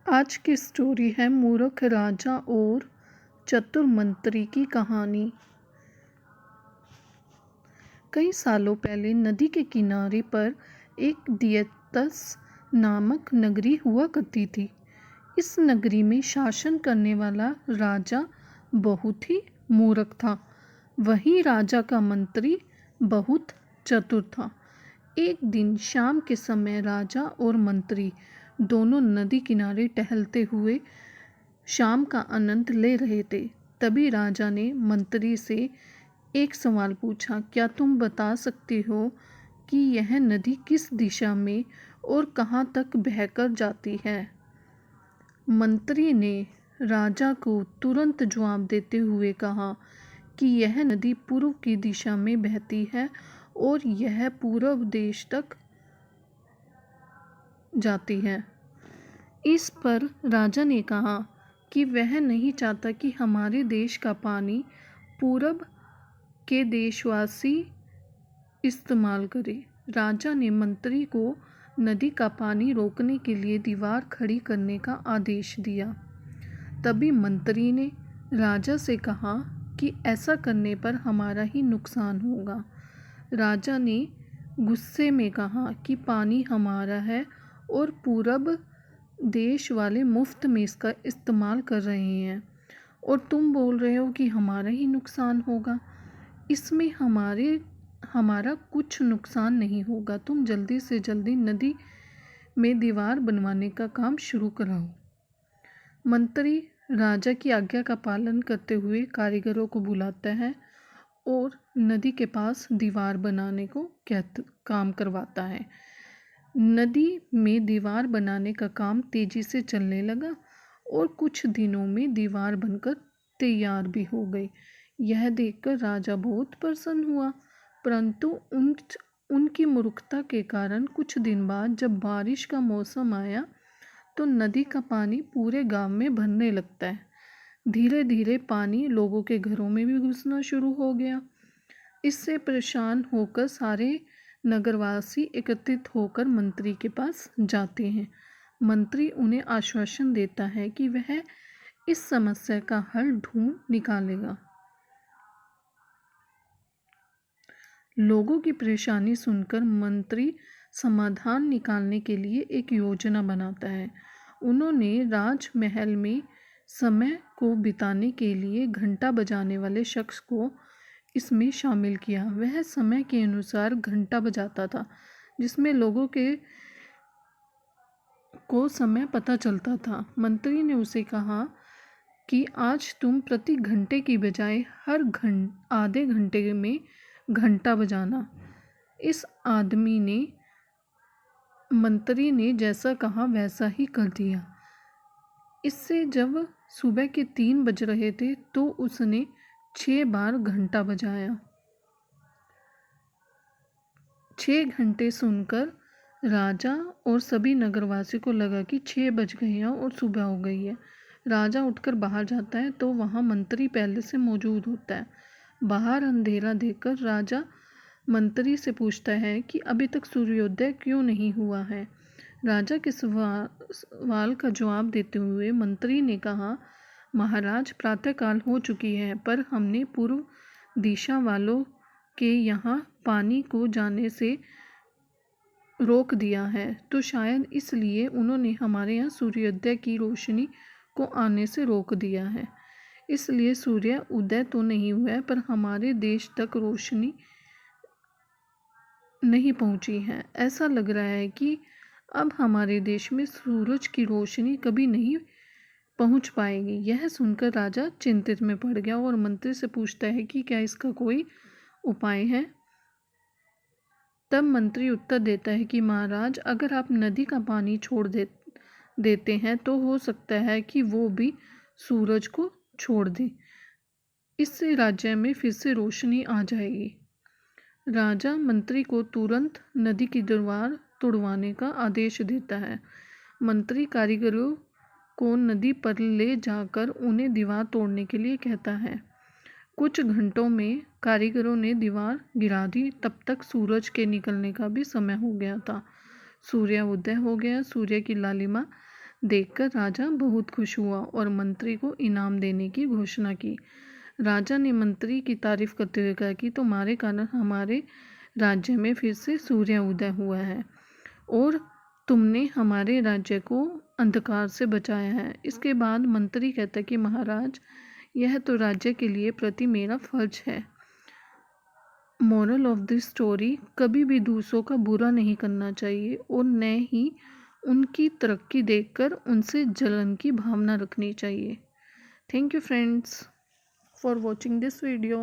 आज की स्टोरी है मूर्ख राजा और चतुर मंत्री की कहानी। कई सालों पहले नदी के किनारे पर एक दियतस नामक नगरी हुआ करती थी। इस नगरी में शासन करने वाला राजा बहुत ही मूर्ख था। वहीं राजा का मंत्री बहुत चतुर था। एक दिन शाम के समय राजा और मंत्री दोनों नदी किनारे टहलते हुए शाम का आनंद ले रहे थे। तभी राजा ने मंत्री से एक सवाल पूछा, क्या तुम बता सकते हो कि यह नदी किस दिशा में और कहाँ तक बहकर जाती है? मंत्री ने राजा को तुरंत जवाब देते हुए कहा कि यह नदी पूर्व की दिशा में बहती है और यह पूर्व देश तक जाती है। इस पर राजा ने कहा कि वह नहीं चाहता कि हमारे देश का पानी पूरब के देशवासी इस्तेमाल करें। राजा ने मंत्री को नदी का पानी रोकने के लिए दीवार खड़ी करने का आदेश दिया। तभी मंत्री ने राजा से कहा कि ऐसा करने पर हमारा ही नुकसान होगा। राजा ने गुस्से में कहा कि पानी हमारा है और पूरब देश वाले मुफ्त में इसका इस्तेमाल कर रहे हैं और तुम बोल रहे हो कि हमारा ही नुकसान होगा। इसमें हमारा कुछ नुकसान नहीं होगा। तुम जल्दी से जल्दी नदी में दीवार बनवाने का काम शुरू कराओ। मंत्री राजा की आज्ञा का पालन करते हुए कारीगरों को बुलाता है और नदी के पास दीवार बनाने को काम करवाता है। नदी में दीवार बनाने का काम तेजी से चलने लगा और कुछ दिनों में दीवार बनकर तैयार भी हो गई। यह देखकर राजा बहुत प्रसन्न हुआ, परंतु उनकी मूर्खता के कारण कुछ दिन बाद जब बारिश का मौसम आया तो नदी का पानी पूरे गांव में भरने लगता है। धीरे धीरे पानी लोगों के घरों में भी घुसना शुरू हो गया। इससे परेशान होकर सारे नगरवासी एकत्रित होकर मंत्री के पास जाते हैं। मंत्री उन्हें आश्वासन देता है कि वह इस समस्या का हल ढूंढ निकालेगा। लोगों की परेशानी सुनकर मंत्री समाधान निकालने के लिए एक योजना बनाता है। उन्होंने राजमहल में समय को बिताने के लिए घंटा बजाने वाले शख्स को इसमें शामिल किया। वह समय के अनुसार घंटा बजाता था, जिसमें लोगों को समय पता चलता था। मंत्री ने उसे कहा कि आज तुम प्रति घंटे की बजाय हर आधे घंटे में घंटा बजाना। इस आदमी ने मंत्री ने जैसा कहा वैसा ही कर दिया। इससे जब सुबह के 3 बज रहे थे तो उसने 6 बार घंटा बजाया। 6 घंटे सुनकर राजा और सभी नगरवासी को लगा कि 6 बज गए हैं और सुबह हो गई है। राजा उठकर बाहर जाता है तो वहाँ मंत्री पहले से मौजूद होता है। बाहर अंधेरा देखकर राजा मंत्री से पूछता है कि अभी तक सूर्योदय क्यों नहीं हुआ है। राजा के सवाल का जवाब देते हुए मंत्री ने कहा, महाराज, प्रातःकाल हो चुकी है पर हमने पूर्व दिशा वालों के यहाँ पानी को जाने से रोक दिया है, तो शायद इसलिए उन्होंने हमारे यहाँ सूर्योदय की रोशनी को आने से रोक दिया है। इसलिए सूर्य उदय तो नहीं हुआ है पर हमारे देश तक रोशनी नहीं पहुंची है। ऐसा लग रहा है कि अब हमारे देश में सूरज की रोशनी कभी नहीं पहुंच पाएगी। यह सुनकर राजा चिंतित में पड़ गया और मंत्री से पूछता है कि क्या इसका कोई उपाय है। तब मंत्री उत्तर देता है कि महाराज, अगर आप नदी का पानी छोड़ देते हैं तो हो सकता है कि वो भी सूरज को छोड़ दे। इससे राज्य में फिर से रोशनी आ जाएगी। राजा मंत्री को तुरंत नदी की दीवार तोड़वाने का आदेश देता है। मंत्री कारीगरों को नदी पर ले जाकर उन्हें दीवार तोड़ने के लिए कहता है। कुछ घंटों में कारीगरों ने दीवार गिरा दी। तब तक सूरज के निकलने का भी समय हो गया था। सूर्योदय हो गया। सूर्य की लालिमा देखकर राजा बहुत खुश हुआ और मंत्री को इनाम देने की घोषणा की। राजा ने मंत्री की तारीफ करते हुए कहा कि तुम्हारे कारण हमारे राज्य में फिर से सूर्य उदय हुआ है और तुमने हमारे राज्य को अंधकार से बचाया है। इसके बाद मंत्री कहता कि महाराज, यह तो राज्य के लिए प्रति मेरा फर्ज है। मोरल ऑफ दिस स्टोरी, कभी भी दूसरों का बुरा नहीं करना चाहिए और न ही उनकी तरक्की देखकर उनसे जलन की भावना रखनी चाहिए। Thank you friends for watching this video.